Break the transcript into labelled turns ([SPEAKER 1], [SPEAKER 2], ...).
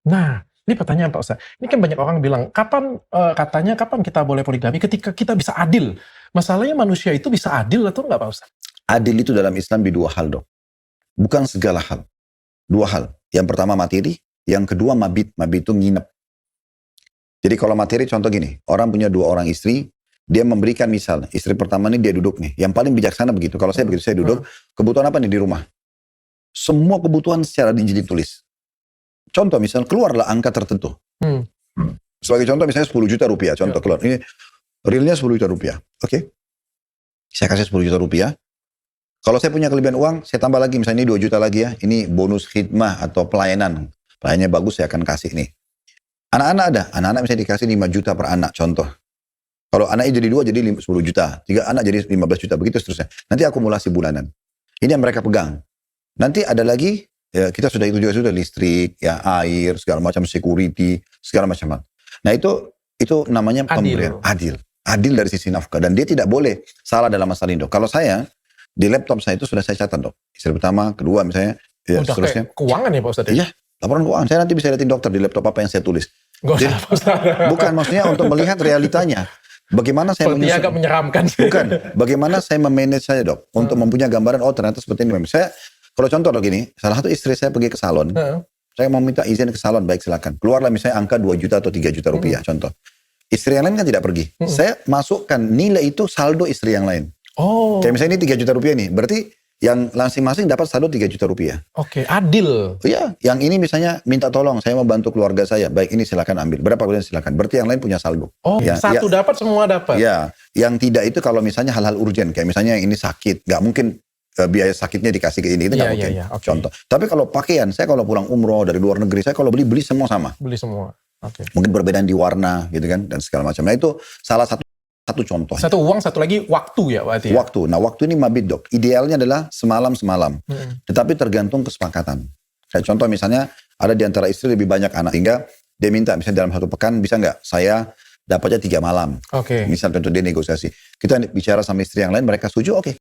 [SPEAKER 1] Nah, ini pertanyaan Pak Ustadz. Ini kan banyak orang bilang, katanya kapan kita boleh poligami? Ketika kita bisa adil. Masalahnya manusia itu bisa adil atau enggak Pak Ustadz?
[SPEAKER 2] Adil itu dalam Islam di dua hal dok. Bukan segala hal. Dua hal. Yang pertama materi, yang kedua mabit. Mabit itu nginep. Jadi kalau materi contoh gini, orang punya 2 orang istri, dia memberikan misal, istri pertama ini dia duduk nih. Yang paling bijaksana begitu. Kalau saya begitu, saya duduk, kebutuhan apa nih di rumah? Semua kebutuhan secara ditulis. Contoh misal, keluarlah angka tertentu. Sebagai contoh misalnya 10 juta rupiah. Contoh keluar. Ini realnya 10 juta rupiah. Oke. Saya kasih 10 juta rupiah. Kalau saya punya kelebihan uang, saya tambah lagi. Misalnya ini 2 juta lagi ya. Ini bonus khidmah atau pelayanan. Pelayanannya bagus, saya akan kasih nih. Anak-anak ada. Anak-anak misalnya dikasih 5 juta per anak. Contoh. Kalau anaknya jadi 2, jadi 10 juta. 3 anak jadi 15 juta. Begitu seterusnya. Nanti akumulasi bulanan. Ini yang mereka pegang. Nanti ada lagi, ya kita sudah itu juga sudah listrik, ya air, segala macam security, segala macam. Nah itu namanya pemberian adil. Adil dari sisi nafkah. Dan dia tidak boleh salah dalam masalah ini dok. Kalau saya, di laptop saya itu sudah saya catat dok. Istri pertama, kedua misalnya, ya seterusnya.
[SPEAKER 1] Keuangan ya Pak Ustadz?
[SPEAKER 2] Iya, laporan keuangan. Saya nanti bisa lihatin dokter di laptop apa yang saya tulis.
[SPEAKER 1] Jadi,
[SPEAKER 2] bukan maksudnya untuk melihat realitanya. Bagaimana saya
[SPEAKER 1] sepertinya agak menyeramkan.
[SPEAKER 2] Bukan, bagaimana saya memanage saya dok. Untuk mempunyai gambaran, oh ternyata seperti ini. Saya, kalau contoh dok gini, salah satu istri saya pergi ke salon. Saya mau minta izin ke salon, baik silakan. Keluarlah misalnya angka 2 juta atau 3 juta rupiah, contoh. Istri yang lain kan tidak pergi. Saya masukkan nilai itu saldo istri yang lain.
[SPEAKER 1] Oh.
[SPEAKER 2] Kayak misalnya ini 3 juta rupiah nih, berarti yang masing-masing dapat saldo 3 juta rupiah.
[SPEAKER 1] Oke, adil.
[SPEAKER 2] Iya, yang ini misalnya minta tolong, saya mau bantu keluarga saya. Baik, ini silakan ambil. Berapa bulan silakan. Berarti yang lain punya saldo.
[SPEAKER 1] Oh, ya, satu dapat, semua dapat.
[SPEAKER 2] Ya, yang tidak itu kalau misalnya hal-hal urgent. Kayak misalnya yang ini sakit, nggak mungkin biaya sakitnya dikasih ke ini. Itu nggak mungkin.
[SPEAKER 1] Okay.
[SPEAKER 2] Contoh. Tapi kalau pakaian, saya kalau pulang umroh dari luar negeri, saya kalau beli semua sama.
[SPEAKER 1] Beli semua. Oke.
[SPEAKER 2] Mungkin perbedaan di warna gitu kan, dan segala macam. Nah itu salah satu contoh.
[SPEAKER 1] Satu uang, satu lagi waktu ya berarti ya?
[SPEAKER 2] Waktu. Nah waktu ini mabit dok. Idealnya adalah semalam. Tetapi tergantung kesepakatan. Kayak contoh misalnya ada di antara istri lebih banyak anak. Hingga dia minta misalnya dalam 1 pekan bisa nggak saya dapatnya 3 malam.
[SPEAKER 1] Oke.
[SPEAKER 2] Misal contoh dia negosiasi. Kita bicara sama istri yang lain mereka setuju oke.